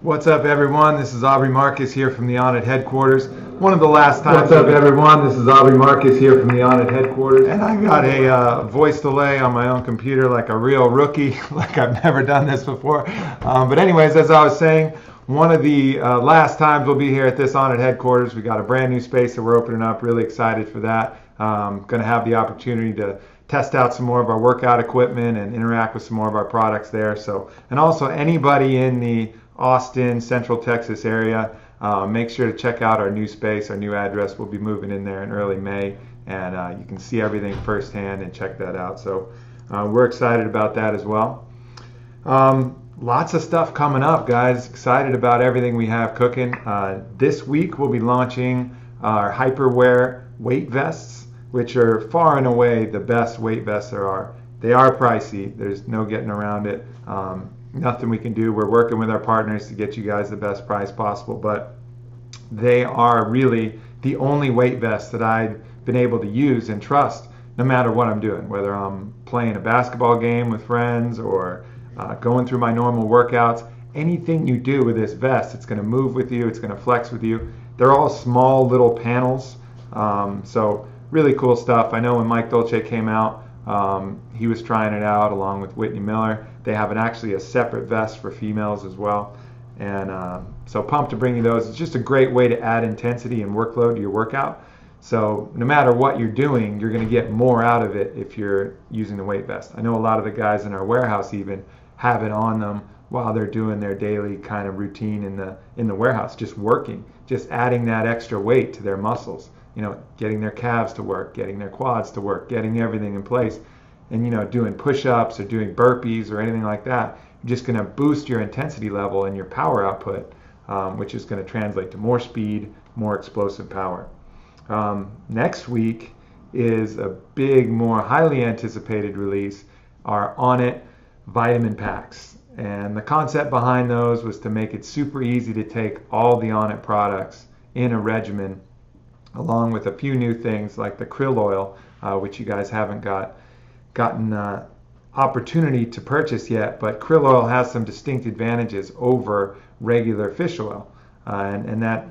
What's up, everyone? This is Aubrey Marcus here from the Onnit headquarters. One of the last times. What's up, everyone? This is Aubrey Marcus here from the Onnit headquarters. And I got a voice delay on my own computer like a real rookie, like I've never done this before. But anyways, as I was saying, one of the last times we'll be here at this Onnit headquarters. We got a brand new space that we're opening up. Really excited for that. Going to have the opportunity to test out some more of our workout equipment and interact with some more of our products there. So, and also anybody in the Austin, Central Texas area, make sure to check out our new space, our new address. We'll be moving in there in early May, and you can see everything firsthand and check that out. So we're excited about that as well. Lots of stuff coming up, guys. Excited about everything we have cooking. This week we'll be launching our Hyperware weight vests, which are far and away the best weight vests there are. They are pricey. There's no getting around it. Nothing we can do. We're working with our partners to get you guys the best price possible, but they are really the only weight vests that I've been able to use and trust no matter what I'm doing, whether I'm playing a basketball game with friends or going through my normal workouts. Anything you do with this vest, it's going to move with you, it's going to flex with you. They're all small little panels, so really cool stuff. I know when Mike Dolce came out, he was trying it out along with Whitney Miller. They have actually a separate vest for females as well. And so pumped to bring you those. It's just a great way to add intensity and workload to your workout. So no matter what you're doing, you're going to get more out of it if you're using the weight vest. I know a lot of the guys in our warehouse even have it on them while they're doing their daily kind of routine in the warehouse, just working, just adding that extra weight to their muscles. You know, getting their calves to work, getting their quads to work, getting everything in place, and you know, doing push-ups or doing burpees or anything like that. You're just going to boost your intensity level and your power output, which is going to translate to more speed, more explosive power. Next week is a big, more highly anticipated release, our Onnit vitamin packs. And the concept behind those was to make it super easy to take all the Onnit products in a regimen, along with a few new things like the krill oil, which you guys haven't gotten opportunity to purchase yet, but krill oil has some distinct advantages over regular fish oil, and that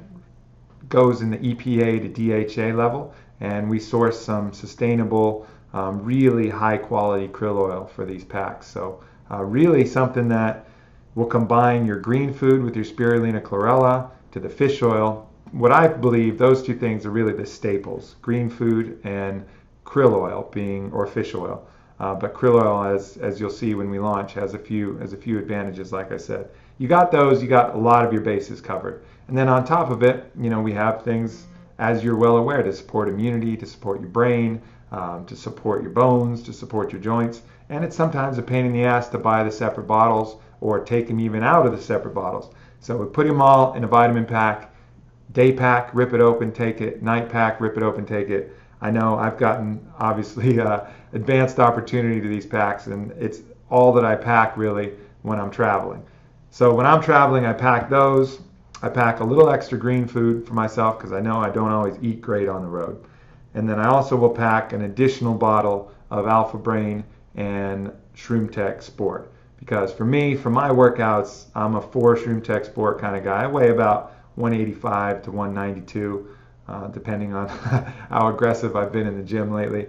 goes in the EPA to DHA level, and we source some sustainable, really high quality krill oil for these packs. So really something that will combine your green food with your spirulina chlorella to the fish oil. What I believe, those two things are really the staples, green food and krill oil or fish oil. But krill oil, as you'll see when we launch, has a few advantages, like I said. You got those, you got a lot of your bases covered. And then on top of it, you know, we have things, as you're well aware, to support immunity, to support your brain, to support your bones, to support your joints. And it's sometimes a pain in the ass to buy the separate bottles or take them even out of the separate bottles. So we put them all in a vitamin pack. Day pack, rip it open, take it. Night pack, rip it open, take it. I know I've gotten, obviously, advanced opportunity to these packs, and it's all that I pack, really, when I'm traveling. So when I'm traveling, I pack those. I pack a little extra green food for myself because I know I don't always eat great on the road. And then I also will pack an additional bottle of Alpha Brain and Shroom Tech Sport. Because for me, for my workouts, I'm a 4 Shroom Tech Sport kind of guy. I weigh about 185 to 192, depending on how aggressive I've been in the gym lately.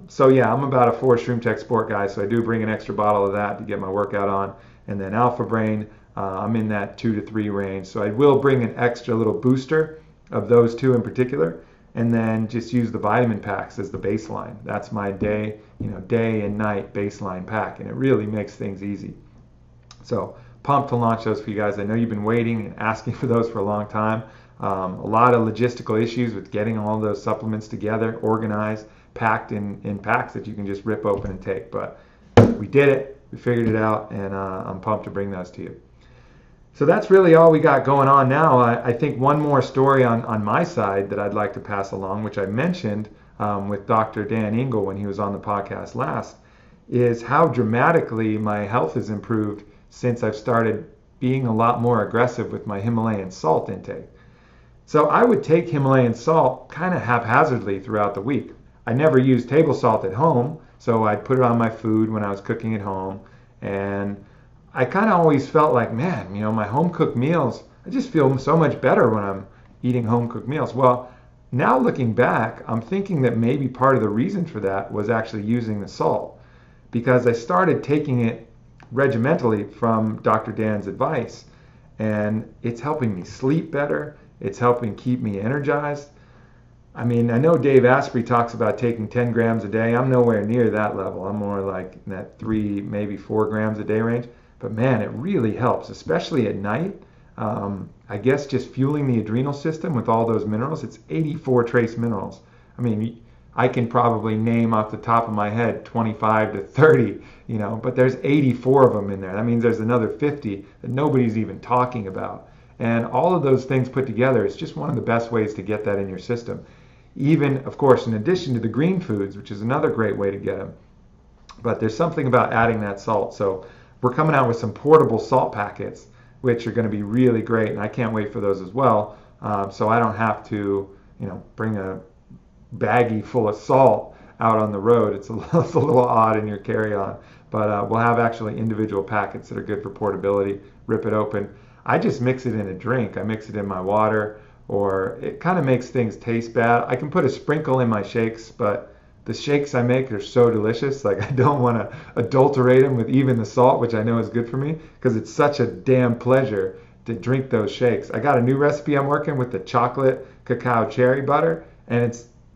So yeah, I'm about a 4 Shroom Tech Sport guy, so I do bring an extra bottle of that to get my workout on. And then Alpha Brain, I'm in that 2 to 3 range. So I will bring an extra little booster of those two in particular, and then just use the vitamin packs as the baseline. That's my day and night baseline pack, and it really makes things easy. So pumped to launch those for you guys. I know you've been waiting and asking for those for a long time. A lot of logistical issues with getting all those supplements together, organized, packed in packs that you can just rip open and take. But we did it. We figured it out, and I'm pumped to bring those to you. So that's really all we got going on now. I think one more story on my side that I'd like to pass along, which I mentioned with Dr. Dan Engel when he was on the podcast last, is how dramatically my health has improved since I've started being a lot more aggressive with my Himalayan salt intake. So I would take Himalayan salt kind of haphazardly throughout the week. I never used table salt at home, so I'd put it on my food when I was cooking at home, and I kind of always felt like, man, my home cooked meals, I just feel so much better when I'm eating home cooked meals. Well, now looking back, I'm thinking that maybe part of the reason for that was actually using the salt, because I started taking it regimentally from Dr. Dan's advice, and it's helping me sleep better. It's helping keep me energized. I mean, I know Dave Asprey talks about taking 10 grams a day. I'm nowhere near that level. I'm more like in that 3, maybe 4 grams a day range. But man, it really helps, especially at night. I guess just fueling the adrenal system with all those minerals. It's 84 trace minerals. I mean, I can probably name off the top of my head 25 to 30, but there's 84 of them in there. That means there's another 50 that nobody's even talking about. And all of those things put together is just one of the best ways to get that in your system. Even, of course, in addition to the green foods, which is another great way to get them. But there's something about adding that salt. So we're coming out with some portable salt packets, which are going to be really great, and I can't wait for those as well. So I don't have to, bring a baggie full of salt out on the road. It's a little odd in your carry-on, but we'll have actually individual packets that are good for portability. Rip it open. I just mix it in a drink. I mix it in my water, or it kind of makes things taste bad. I can put a sprinkle in my shakes, but the shakes I make are so delicious. Like, I don't want to adulterate them with even the salt, which I know is good for me, because it's such a damn pleasure to drink those shakes. I got a new recipe I'm working with the chocolate cacao cherry butter, and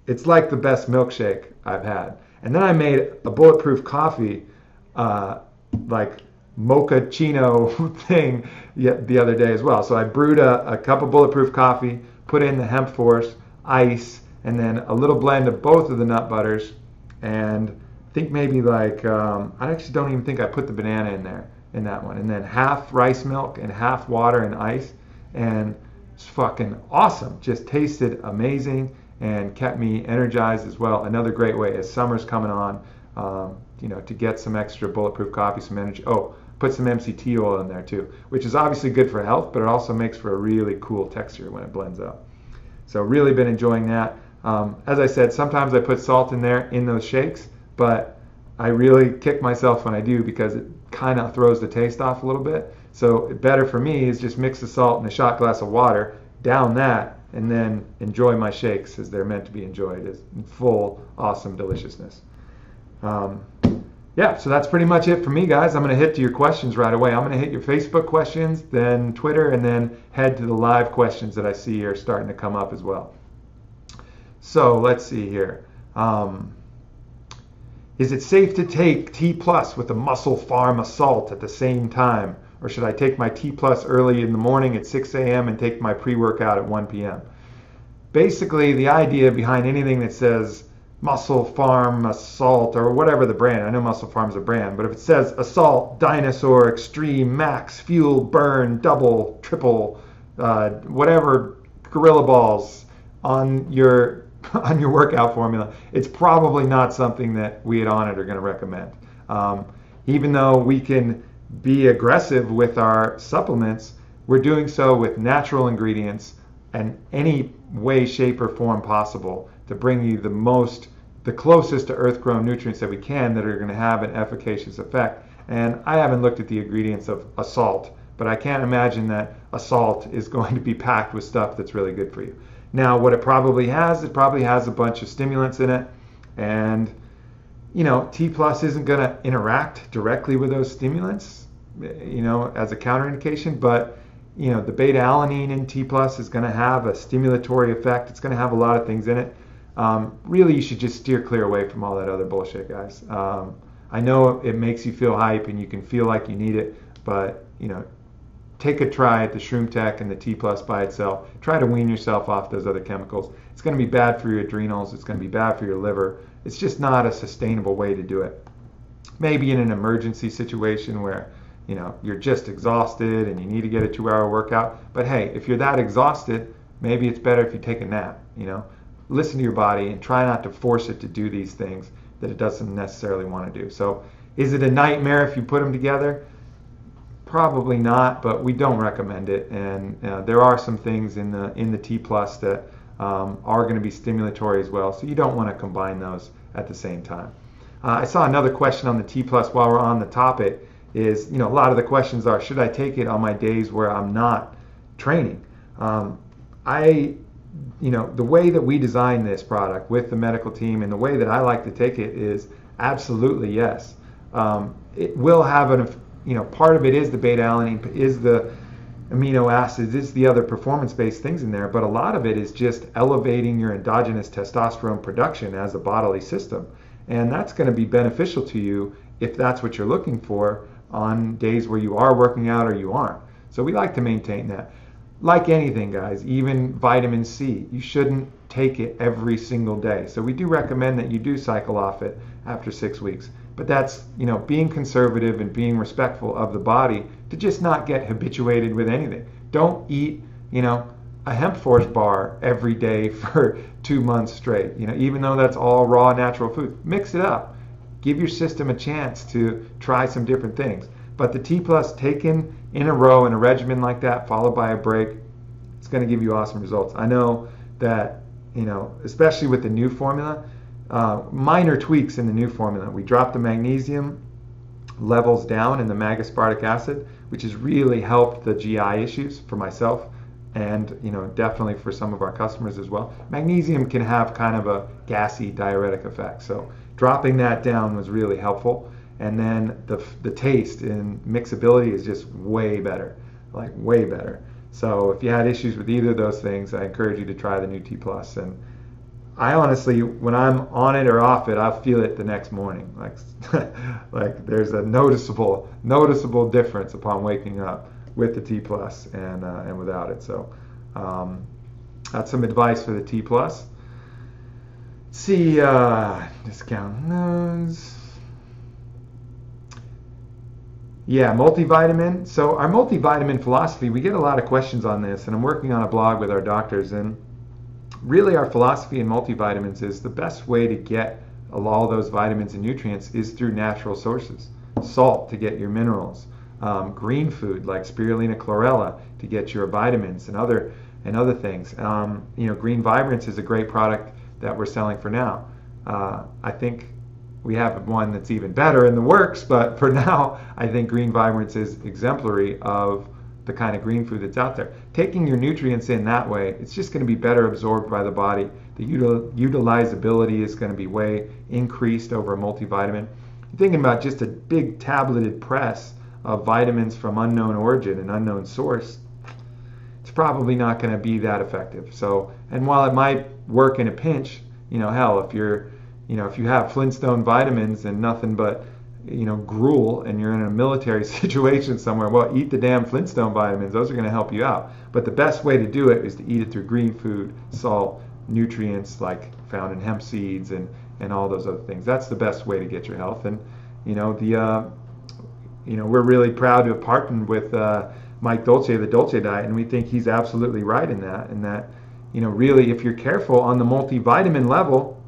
it's like the best milkshake I've had. And then I made a bulletproof coffee, like mochaccino thing the other day as well. So I brewed a cup of bulletproof coffee, put in the hemp force, ice, and then a little blend of both of the nut butters, and I think maybe like, I actually don't even think I put the banana in there, in that one, and then half rice milk and half water and ice, and it's fucking awesome. Just tasted amazing and kept me energized as well. Another great way as summer's coming on, to get some extra bulletproof coffee, some energy. Oh, put some MCT oil in there too, which is obviously good for health, but it also makes for a really cool texture when it blends up. So really been enjoying that. As I said, sometimes I put salt in there in those shakes, but I really kick myself when I do, because it kind of throws the taste off a little bit. So better for me is just mix the salt in a shot glass of water, down that, and then enjoy my shakes as they're meant to be enjoyed, as in full, awesome deliciousness. Yeah, so that's pretty much it for me, guys. I'm going to hit to your questions right away. I'm going to hit your Facebook questions, then Twitter, and then head to the live questions that I see are starting to come up as well. So let's see here. Is it safe to take T Plus with the Muscle Pharma salt at the same time? Or should I take my T Plus early in the morning at 6 a.m. and take my pre-workout at 1 p.m.? Basically, the idea behind anything that says Muscle Pharma salt, or whatever the brand, I know Muscle Pharma's a brand, but if it says Assault, Dinosaur, Extreme, Max, Fuel, Burn, Double, Triple, whatever Gorilla Balls on your workout formula, it's probably not something that we at Onnit are going to recommend. Even though we can be aggressive with our supplements, we're doing so with natural ingredients and any way, shape, or form possible to bring you the closest to earth-grown nutrients that we can that are going to have an efficacious effect. And I haven't looked at the ingredients of a salt, but I can't imagine that a salt is going to be packed with stuff that's really good for you. Now, what it probably has a bunch of stimulants in it, and T Plus isn't going to interact directly with those stimulants, as a counterindication, but the beta alanine in T Plus is going to have a stimulatory effect. It's going to have a lot of things in it. Really, you should just steer clear away from all that other bullshit, guys. I know it makes you feel hype and you can feel like you need it, but take a try at the Shroom Tech and the T Plus by itself. Try to wean yourself off those other chemicals. It's going to be bad for your adrenals. It's going to be bad for your liver. It's just not a sustainable way to do it. Maybe in an emergency situation where you're just exhausted and you need to get a 2-hour workout. But hey, if you're that exhausted, maybe it's better if you take a nap. Listen to your body and try not to force it to do these things that it doesn't necessarily want to do. So is it a nightmare if you put them together? Probably not, but we don't recommend it. And there are some things in the T Plus that are going to be stimulatory as well. So you don't want to combine those at the same time. I saw another question on the T Plus while we're on the topic. is, a lot of the questions are, should I take it on my days where I'm not training? The way that we design this product with the medical team and the way that I like to take it is absolutely yes. It will have part of it is the beta alanine, is the amino acids, is the other performance-based things in there, but a lot of it is just elevating your endogenous testosterone production as a bodily system. And that's going to be beneficial to you if that's what you're looking for on days where you are working out or you aren't. So we like to maintain that. Like anything, guys, even vitamin C, you shouldn't take it every single day. So we do recommend that you do cycle off it after 6 weeks. But that's, being conservative and being respectful of the body to just not get habituated with anything. Don't eat, a hemp force bar every day for 2 months straight. Even though that's all raw natural food, mix it up. Give your system a chance to try some different things. But the T Plus taken in a row in a regimen like that, followed by a break, it's going to give you awesome results. I know that, especially with the new formula, minor tweaks in the new formula. We dropped the magnesium levels down in the magaspartic acid, which has really helped the GI issues for myself and definitely for some of our customers as well. Magnesium can have kind of a gassy diuretic effect, so dropping that down was really helpful. And then the taste and mixability is just way better, like way better. So if you had issues with either of those things, I encourage you to try the new T Plus. And I honestly, when I'm on it or off it, I'll feel it the next morning. Like there's a noticeable difference upon waking up with the T Plus and without it. So that's some advice for the T Plus. Let's see, discount those. Yeah, multivitamin. So our multivitamin philosophy, we get a lot of questions on this, and I'm working on a blog with our doctors, and really our philosophy in multivitamins is the best way to get all those vitamins and nutrients is through natural sources. Salt to get your minerals, green food like spirulina chlorella to get your vitamins and other things. Green Vibrance is a great product that we're selling for now. I think we have one that's even better in the works, but for now, I think Green Vibrance is exemplary of the kind of green food that's out there. Taking your nutrients in that way, it's just going to be better absorbed by the body. The utilizability is going to be way increased over a multivitamin. You're thinking about just a big tableted press of vitamins from unknown origin and unknown source, it's probably not going to be that effective. So, and while it might work in a pinch, hell, if you have Flintstone vitamins and nothing but gruel and you're in a military situation somewhere, well, eat the damn Flintstone vitamins. Those are going to help you out. But the best way to do it is to eat it through green food, salt, nutrients like found in hemp seeds and all those other things. That's the best way to get your health. And we're really proud to have partnered with Mike Dolce, the Dolce Diet, and we think he's absolutely right in that. And that really, if you're careful on the multivitamin level,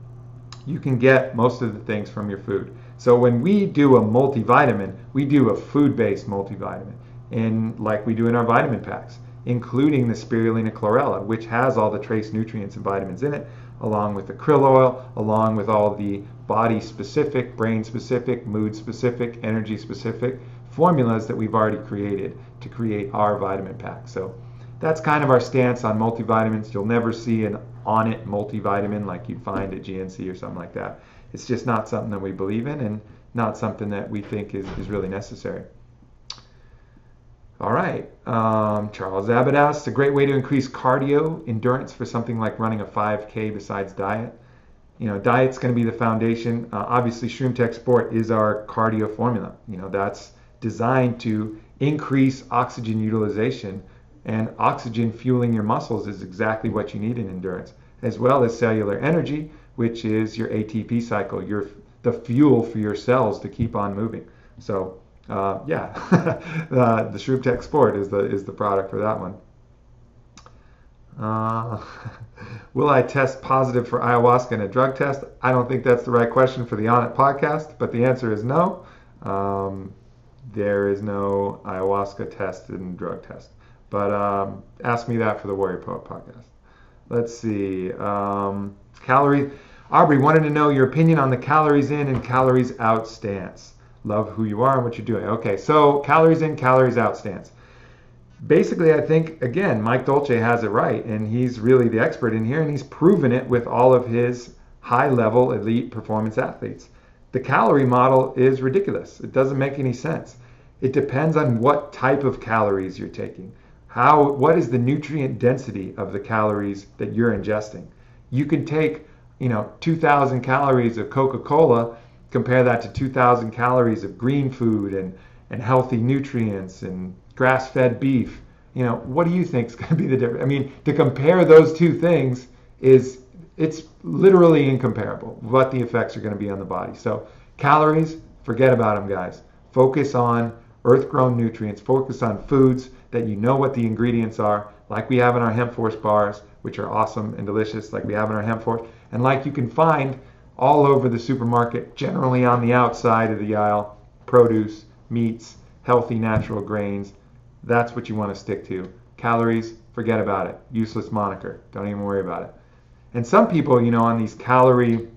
you can get most of the things from your food. So when we do a multivitamin, we do a food-based multivitamin, like we do in our vitamin packs, including the spirulina chlorella, which has all the trace nutrients and vitamins in it, along with the krill oil, along with all the body-specific, brain-specific, mood-specific, energy-specific formulas that we've already created to create our vitamin pack. So that's kind of our stance on multivitamins. You'll never see an Onnit multivitamin like you'd find at GNC or something like that. It's just not something that we believe in and not something that we think is really necessary. All right, Charles Abbott asks, a great way to increase cardio endurance for something like running a 5K besides diet. Diet's going to be the foundation. Obviously, ShroomTech Sport is our cardio formula. That's designed to increase oxygen utilization, and oxygen fueling your muscles is exactly what you need in endurance, as well as cellular energy, which is your ATP cycle, the fuel for your cells to keep on moving. So the ShroomTech Sport is the product for that one. Will I test positive for ayahuasca in a drug test? I don't think that's the right question for the Onnit podcast, but the answer is no. There is no ayahuasca test and drug test. But ask me that for the Warrior Poet podcast. Let's see. Calories. Aubrey wanted to know your opinion on the calories in and calories out stance. love who you are and what you're doing. Okay, so calories in, calories out stance. Basically, I think, again, Mike Dolce has it right, and he's really the expert in here, and he's proven it with all of his high-level elite performance athletes. The calorie model is ridiculous. It doesn't make any sense. It depends on what type of calories you're taking. What is the nutrient density of the calories that you're ingesting? You can take, 2,000 calories of Coca-Cola, compare that to 2,000 calories of green food and healthy nutrients and grass-fed beef. What do you think is going to be the difference? I mean, to compare those two things it's literally incomparable what the effects are going to be on the body. So calories, forget about them, guys. Focus on earth-grown nutrients. Focus on foods that you know what the ingredients are, like we have in our Hemp Force bars, which are awesome and delicious, like we have in our Hemp Force, and like you can find all over the supermarket, generally on the outside of the aisle, produce, meats, healthy natural grains. That's what you want to stick to. Calories, forget about it. Useless moniker. Don't even worry about it. And some people, on these calorie,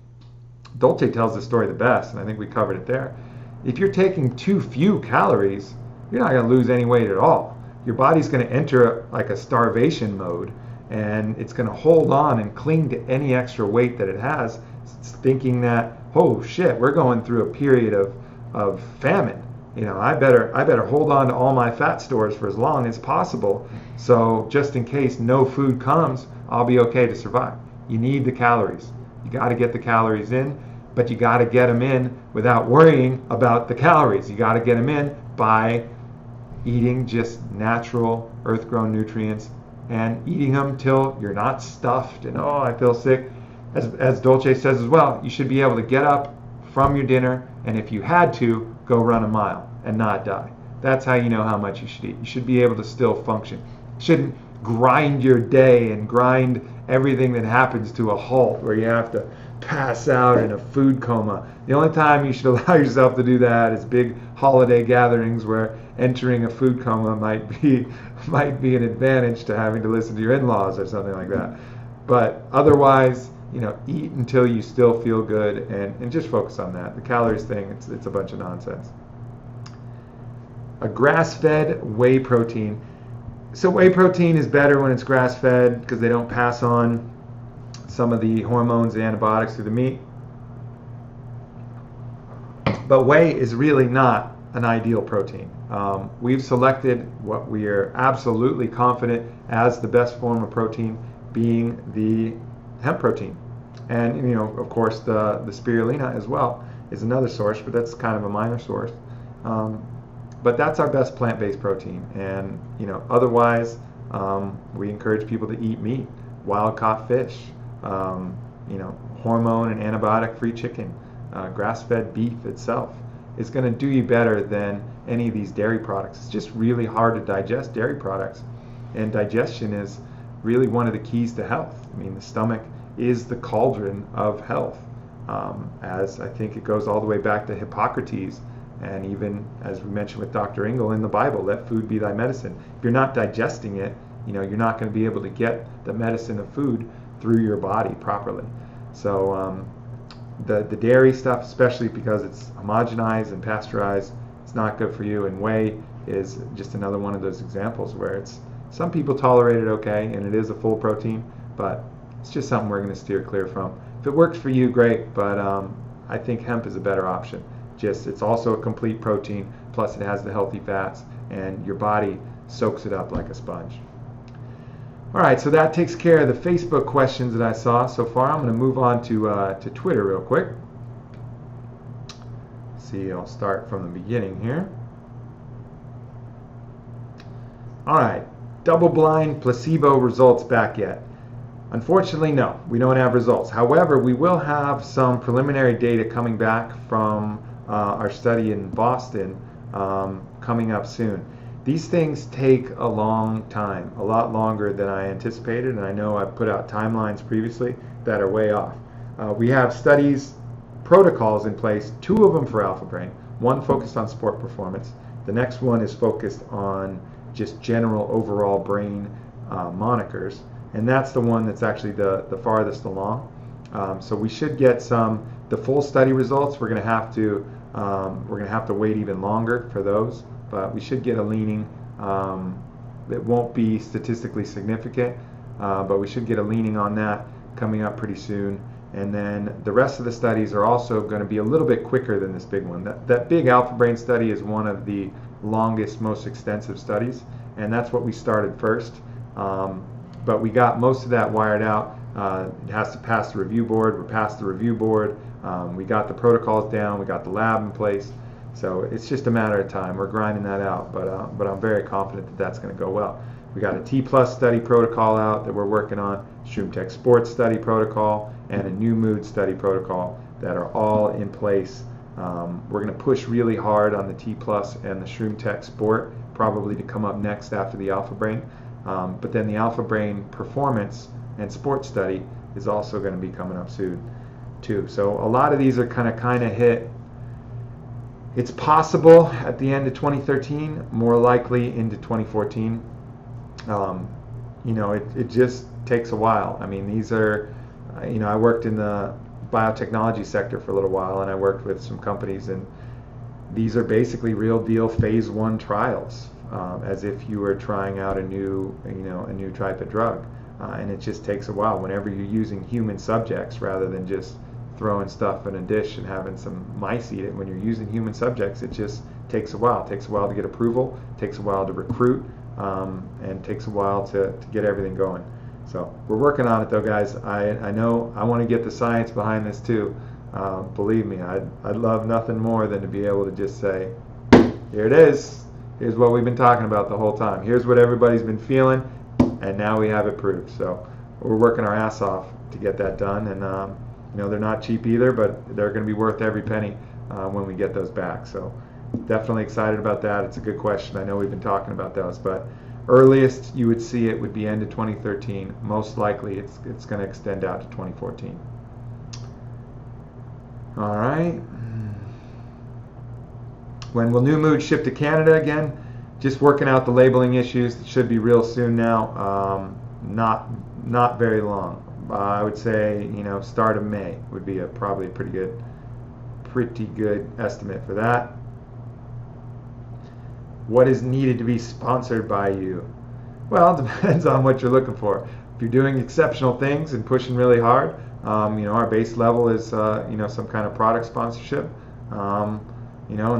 Dolce tells the story the best, and I think we covered it there. If you're taking too few calories, you're not going to lose any weight at all. Your body's going to enter like a starvation mode, and it's going to hold on and cling to any extra weight that it has, thinking that, oh shit, we're going through a period of famine. I better hold on to all my fat stores for as long as possible, so just in case no food comes, I'll be okay to survive. You need the calories. You got to get the calories in, but you got to get them in without worrying about the calories. You got to get them in by eating just natural earth-grown nutrients and eating them till you're not stuffed and, oh, I feel sick. As Dolce says as well, you should be able to get up from your dinner, and if you had to, go run a mile and not die. That's how you know how much you should eat. You should be able to still function. You shouldn't grind your day and grind everything that happens to a halt where you have to pass out in a food coma. The only time you should allow yourself to do that is big holiday gatherings where entering a food coma might be an advantage to having to listen to your in-laws or something like that. But otherwise, eat until you still feel good and just focus on that. The calories thing, it's a bunch of nonsense. A grass-fed whey protein. So whey protein is better when it's grass-fed because they don't pass on some of the hormones and antibiotics through the meat. But whey is really not an ideal protein. We've selected what we are absolutely confident as the best form of protein, being the hemp protein. And of course the spirulina as well is another source, but that's kind of a minor source. But that's our best plant-based protein. And otherwise we encourage people to eat meat, wild-caught fish, hormone and antibiotic-free chicken, grass-fed beef itself. It's going to do you better than any of these dairy products. It's just really hard to digest dairy products, and digestion is really one of the keys to health. I mean, the stomach is the cauldron of health, as I think it goes all the way back to Hippocrates, and even as we mentioned with Dr. Engel in the Bible, let food be thy medicine. If you're not digesting it, you're not going to be able to get the medicine of food through your body properly. So the dairy stuff, especially because it's homogenized and pasteurized, it's not good for you. And whey is just another one of those examples where some people tolerate it okay, and it is a full protein, but it's just something we're going to steer clear from. If it works for you, great, but I think hemp is a better option. It's also a complete protein, plus it has the healthy fats, and your body soaks it up like a sponge. All right, so that takes care of the Facebook questions that I saw so far. I'm going to move on to Twitter real quick. See, I'll start from the beginning here. All right, double-blind placebo results back yet? Unfortunately, no, we don't have results. However, we will have some preliminary data coming back from our study in Boston coming up soon. These things take a long time, a lot longer than I anticipated, and I know I've put out timelines previously that are way off. We have studies, protocols in place, 2 of them for Alpha Brain, one focused on sport performance. The next one is focused on just general overall brain monikers, and that's the one that's actually the farthest along. So we should get the full study results. We're going to have to We're going to have to wait even longer for those, but we should get a leaning. It won't be statistically significant, but we should get a leaning on that coming up pretty soon. And then the rest of the studies are also going to be a little bit quicker than this big one. That big alpha brain study is one of the longest, most extensive studies, and that's what we started first. But we got most of that wired out. It has to pass the review board. We're past the review board. We got the protocols down. We got the lab in place. So it's just a matter of time. We're grinding that out, but I'm very confident that that's going to go well. We got a T+ study protocol out that we're working on, StreamTech Sports study protocol, and a new mood study protocol that are all in place. We're going to push really hard on the T+ and the StreamTech Sport, probably to come up next after the Alpha Brain. But then the Alpha Brain Performance and Sports study is also going to be coming up soon too. So a lot of these are kind of hit. It's possible at the end of 2013, more likely into 2014. It just takes a while. I mean, these are, I worked in the biotechnology sector for a little while, and I worked with some companies, and these are basically real deal phase 1 trials, as if you were trying out a new type of drug, and it just takes a while whenever you're using human subjects rather than just throwing stuff in a dish and having some mice eat it. When you're using human subjects, it just takes a while. It takes a while to get approval, it takes a while to recruit, and takes a while to get everything going. So we're working on it though, guys. I know I want to get the science behind this too. Believe me, I'd love nothing more than to be able to just say, here it is. Here's what we've been talking about the whole time. Here's what everybody's been feeling, and now we have it proved. So we're working our ass off to get that done, and they're not cheap either, but they're going to be worth every penny when we get those back. So definitely excited about that. It's a good question. I know we've been talking about those, but earliest you would see it would be end of 2013. Most likely it's going to extend out to 2014. All right. When will New Mood ship to Canada again? Just working out the labeling issues. It should be real soon now. Not very long. I would say start of May would be probably a pretty good estimate for that. What is needed to be sponsored by you? Well, it depends on what you're looking for. If you're doing exceptional things and pushing really hard, our base level is some kind of product sponsorship. And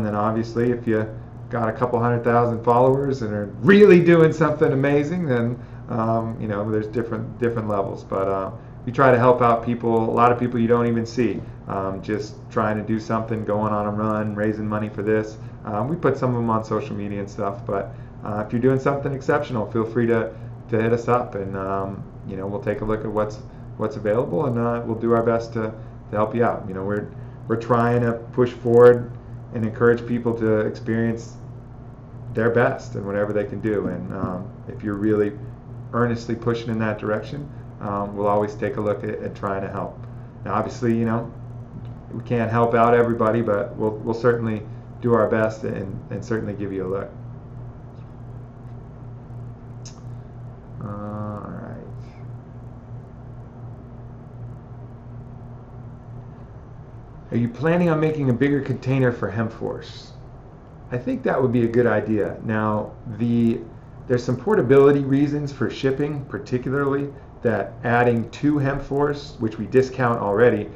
then obviously if you got a couple 100,000 followers and are really doing something amazing, then there's different levels. But we try to help out people, a lot of people you don't even see, just trying to do something, going on a run, raising money for this. We put some of them on social media and stuff, but if you're doing something exceptional, feel free to hit us up, and we'll take a look at what's available, and we'll do our best to help you out. We're trying to push forward and encourage people to experience their best and whatever they can do. And if you're really earnestly pushing in that direction, we'll always take a look at trying to help. Now, obviously, we can't help out everybody, but we'll certainly do our best and certainly give you a look. All right. Are you planning on making a bigger container for HempForce? I think that would be a good idea. Now, there's some portability reasons for shipping, particularly that adding to HempForce, which we discount already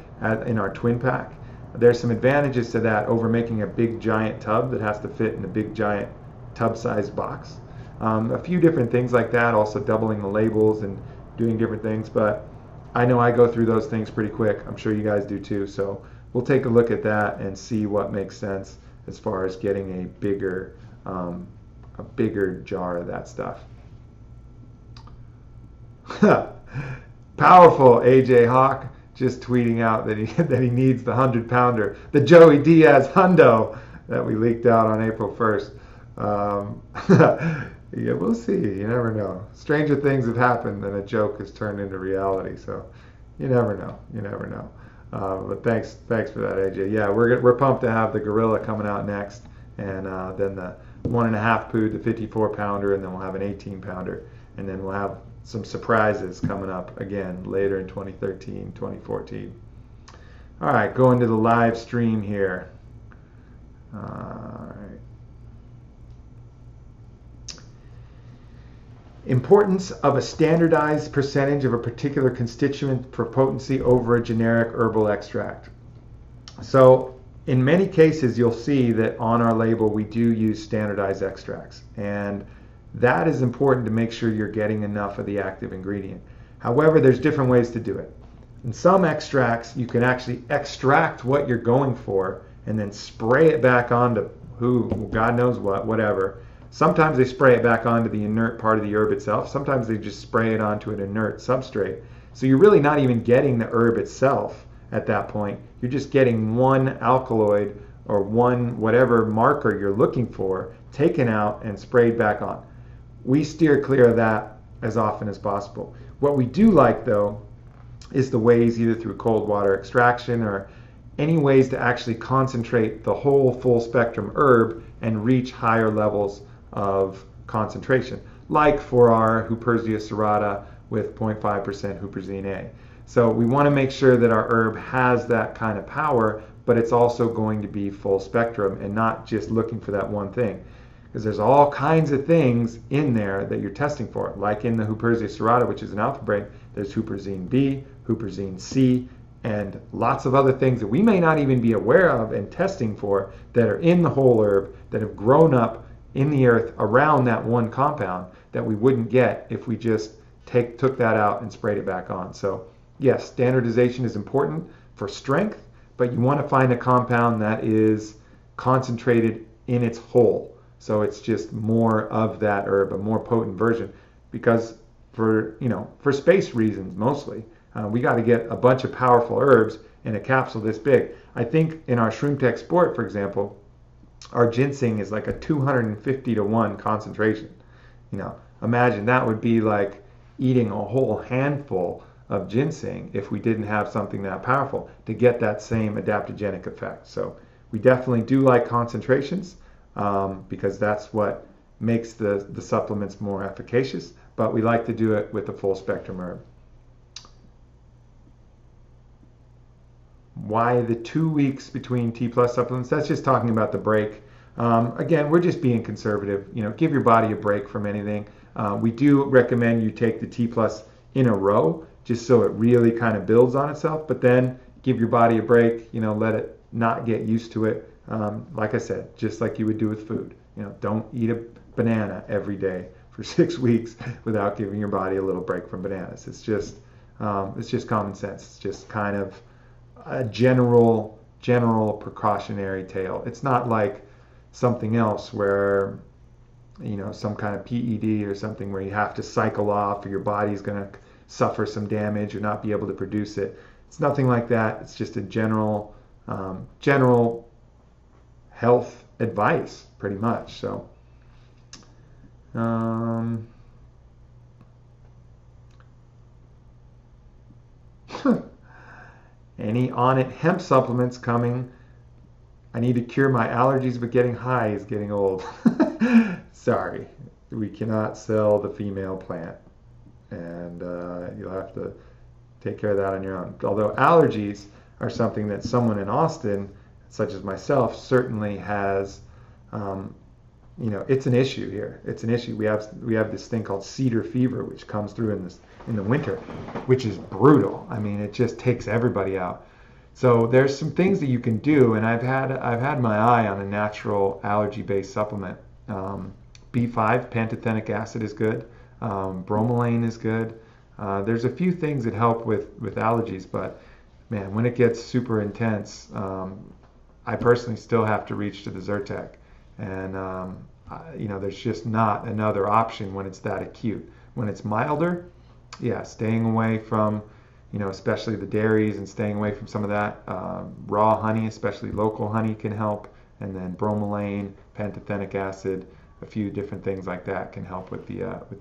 in our twin pack, there's some advantages to that over making a big giant tub that has to fit in a big giant tub-sized box. A few different things like that, also doubling the labels and doing different things, but I know I go through those things pretty quick. I'm sure you guys do too, so we'll take a look at that and see what makes sense as far as getting a bigger jar of that stuff. Powerful AJ Hawk just tweeting out that he needs the 100-pounder, the Joey Diaz hundo that we leaked out on April 1st. Yeah, we'll see. You never know. Stranger things have happened and a joke has turned into reality. So you never know. You never know. But thanks for that, AJ. Yeah, we're pumped to have the Gorilla coming out next, and then the 1.5 pound, the 54-pounder, and then we'll have an 18-pounder, and then we'll have some surprises coming up again later in 2013, 2014. All right, going to the live stream here. All right. Importance of a standardized percentage of a particular constituent for potency over a generic herbal extract. So in many cases, you'll see that on our label, we do use standardized extracts. And that is important to make sure you're getting enough of the active ingredient. However, there's different ways to do it. In some extracts, you can actually extract what you're going for and then spray it back onto God knows what, whatever. Sometimes they spray it back onto the inert part of the herb itself. Sometimes they just spray it onto an inert substrate. So you're really not even getting the herb itself at that point. You're just getting one alkaloid or one whatever marker you're looking for taken out and sprayed back on. We steer clear of that as often as possible. What we do like, though, is the ways either through cold water extraction or any ways to actually concentrate the whole full spectrum herb and reach higher levels of concentration, like for our Hyperware serrata with 0.5% huperzine A. So we want to make sure that our herb has that kind of power, but it's also going to be full spectrum and not just looking for that one thing. Because there's all kinds of things in there that you're testing for. Like in the Hyperware serrata, which is an alpha break, there's huperzine B, huperzine C, and lots of other things that we may not even be aware of and testing for that are in the whole herb that have grown up in the earth around that one compound that we wouldn't get if we just took that out and sprayed it back on. So yes, standardization is important for strength, but you want to find a compound that is concentrated in its whole. So it's just more of that herb, a more potent version, because for space reasons mostly, we got to get a bunch of powerful herbs in a capsule this big. I think in our Shroom Tech Sport, for example, our ginseng is like a 250 to 1 concentration. Imagine that would be like eating a whole handful of ginseng if we didn't have something that powerful to get that same adaptogenic effect. So we definitely do like concentrations because that's what makes the supplements more efficacious, but we like to do it with a full spectrum herb. Why the 2 weeks between T+ supplements? That's just talking about the break. Again, we're just being conservative. Give your body a break from anything. We do recommend you take the T+ in a row, just so it really kind of builds on itself. But then give your body a break. Let it not get used to it. Like I said, just like you would do with food. Don't eat a banana every day for 6 weeks without giving your body a little break from bananas. It's just common sense. It's just kind of a general precautionary tale. It's not like something else where some kind of PED or something where you have to cycle off or your body's going to suffer some damage or not be able to produce it. It's nothing like that. It's just a general health advice pretty much. So any Onnit hemp supplements coming? I need to cure my allergies, but getting high is getting old. Sorry, we cannot sell the female plant, and you'll have to take care of that on your own. Although allergies are something that someone in Austin, such as myself, certainly has. It's an issue here. It's an issue. We have this thing called cedar fever, which comes through in the winter, which is brutal. I mean, it just takes everybody out. So there's some things that you can do, and I've had my eye on a natural allergy-based supplement. B5 pantothenic acid is good. Bromelain is good. There's a few things that help with allergies, but man, when it gets super intense, I personally still have to reach to the Zyrtec, and there's just not another option when it's that acute. When it's milder, yeah, staying away from especially the dairies and staying away from some of that. Raw honey, especially local honey, can help. And then bromelain, pantothenic acid, a few different things like that can help with the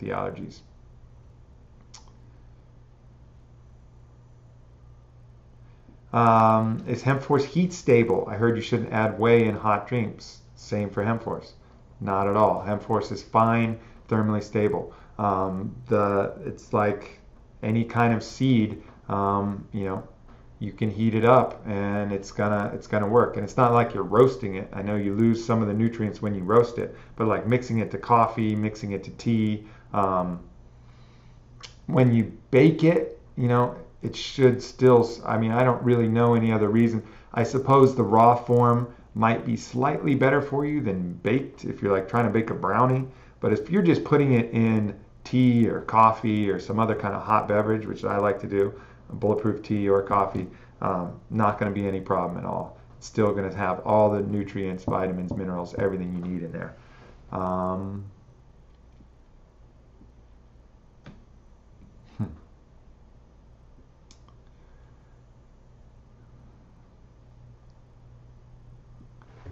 allergies. Is Hemp Force heat stable? I heard you shouldn't add whey in hot drinks. Same for Hemp Force. Not at all. Hemp Force is fine, thermally stable. It's like any kind of seed. you can heat it up and it's gonna work. And it's not like you're roasting it. I know you lose some of the nutrients when you roast it, but like mixing it to coffee, mixing it to tea, when you bake it, it should still, I mean, I don't really know any other reason. I suppose the raw form might be slightly better for you than baked if you're like trying to bake a brownie. But if you're just putting it in tea or coffee or some other kind of hot beverage, which I like to do, bulletproof tea or coffee, not going to be any problem at all. It's still going to have all the nutrients, vitamins, minerals, everything you need in there.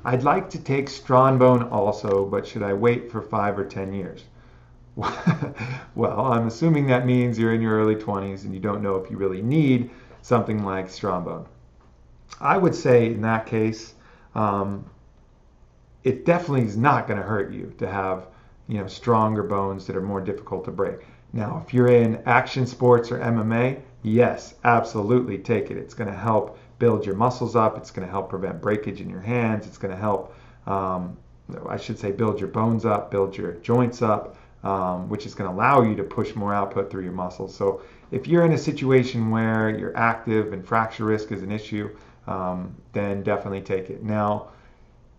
I'd like to take Strongbone also, but should I wait for 5 or 10 years? Well, I'm assuming that means you're in your early 20s and you don't know if you really need something like Strongbone. I would say in that case, it definitely is not going to hurt you to have, stronger bones that are more difficult to break. Now, if you're in action sports or MMA, yes, absolutely take it. It's going to help build your muscles up. It's going to help prevent breakage in your hands. It's going to help, I should say, build your bones up, build your joints up, which is going to allow you to push more output through your muscles. So if you're in a situation where you're active and fracture risk is an issue, then definitely take it. Now,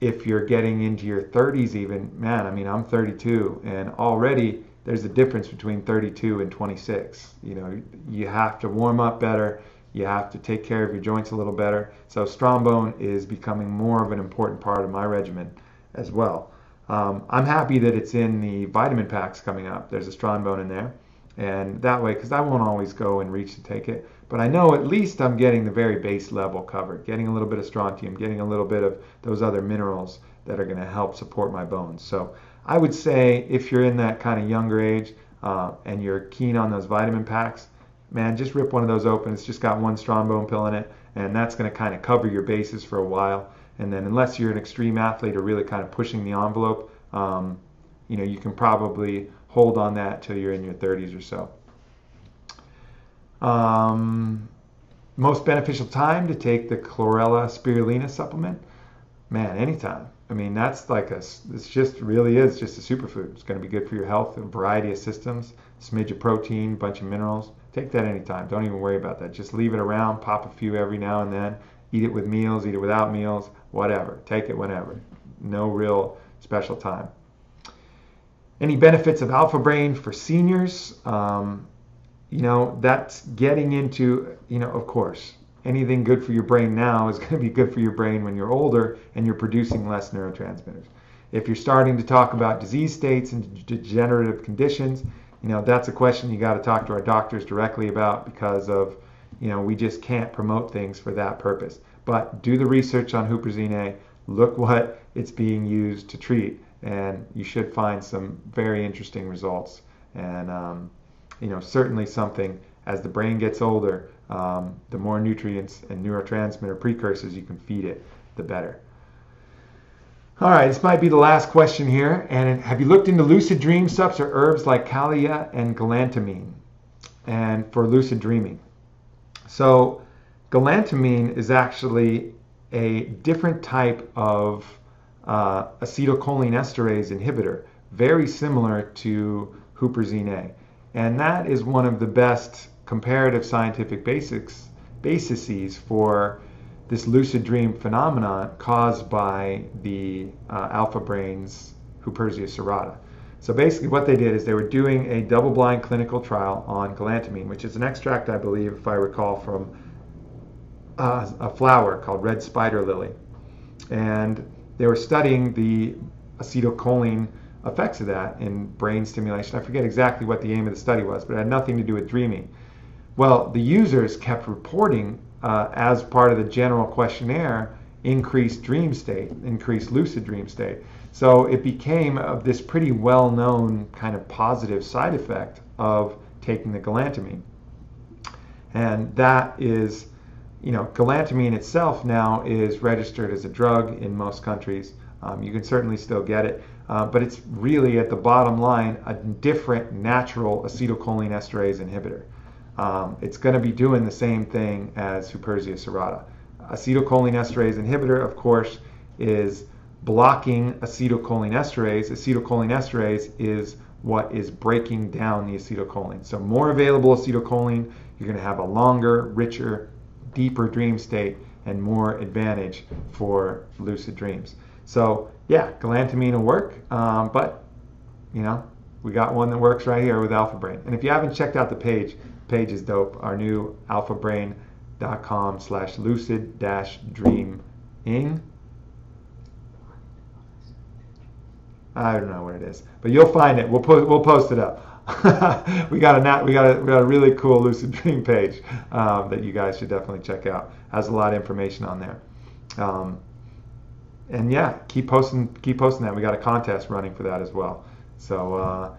if you're getting into your 30s even, man, I mean, I'm 32, and already there's a difference between 32 and 26. You have to warm up better. You have to take care of your joints a little better. So Strongbone is becoming more of an important part of my regimen as well. I'm happy that it's in the vitamin packs coming up. There's a Strongbone in there. And that way, because I won't always go and reach to take it, but I know at least I'm getting the very base level covered, getting a little bit of strontium, getting a little bit of those other minerals that are going to help support my bones. So I would say if you're in that kind of younger age and you're keen on those vitamin packs, man, just rip one of those open. It's just got one Strongbone pill in it, and that's going to kind of cover your bases for a while. And then unless you're an extreme athlete or really kind of pushing the envelope, you can probably hold on that till you're in your 30s or so. Most beneficial time to take the chlorella spirulina supplement? Man, anytime. I mean, that's like it's just really is just a superfood. It's going to be good for your health, a variety of systems, smidge of protein, bunch of minerals. Take that anytime. Don't even worry about that. Just leave it around, pop a few every now and then. Eat it with meals, eat it without meals, whatever. Take it whenever. No real special time. Any benefits of Alpha Brain for seniors? That's getting into, of course, anything good for your brain now is going to be good for your brain when you're older and you're producing less neurotransmitters. If you're starting to talk about disease states and degenerative conditions, that's a question you got to talk to our doctors directly about because of, we just can't promote things for that purpose. But do the research on huperzine A, look what it's being used to treat, and you should find some very interesting results. And, certainly something as the brain gets older, the more nutrients and neurotransmitter precursors you can feed it, the better. All right, this might be the last question here. And have you looked into lucid dream subs or herbs like Calia and galantamine and for lucid dreaming? So galantamine is actually a different type of acetylcholinesterase inhibitor, very similar to huperzine A. And that is one of the best comparative scientific bases for this lucid dream phenomenon caused by the alpha brain's Huperzia serrata. So basically what they did is they were doing a double-blind clinical trial on galantamine, which is an extract, I believe, if I recall, from a flower called red spider lily. And they were studying the acetylcholine effects of that in brain stimulation. I forget exactly what the aim of the study was, but it had nothing to do with dreaming. Well, the users kept reporting as part of the general questionnaire increased dream state, increased lucid dream state. So it became this pretty well-known kind of positive side effect of taking the galantamine. And that is, galantamine itself now is registered as a drug in most countries. You can certainly still get it, but it's really, at the bottom line, a different natural acetylcholinesterase inhibitor. it's going to be doing the same thing as Huperzia serrata. Acetylcholinesterase inhibitor, of course, is blocking acetylcholinesterase. Acetylcholinesterase is what is breaking down the acetylcholine. So more available acetylcholine, you're going to have a longer, richer, deeper dream state and more advantage for lucid dreams. So yeah, galantamine will work, but you know, we got one that works right here with Alpha Brain. And if you haven't checked out the page is dope. Our new alphabrain.com/lucid-dreaming. I don't know what it is, but you'll find it. We'll post it up. we got a really cool lucid dream page that you guys should definitely check out. Has a lot of information on there. And yeah, keep posting that. We got a contest running for that as well. So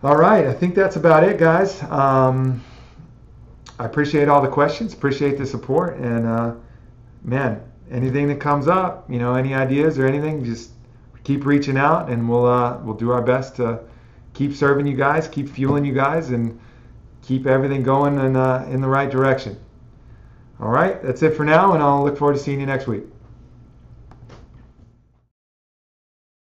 all right, I think that's about it, guys. I appreciate all the questions, appreciate the support, and man, anything that comes up, you know, any ideas or anything, just keep reaching out, and we'll do our best to keep serving you guys, keep fueling you guys, and keep everything going in the right direction. All right, that's it for now, and I'll look forward to seeing you next week.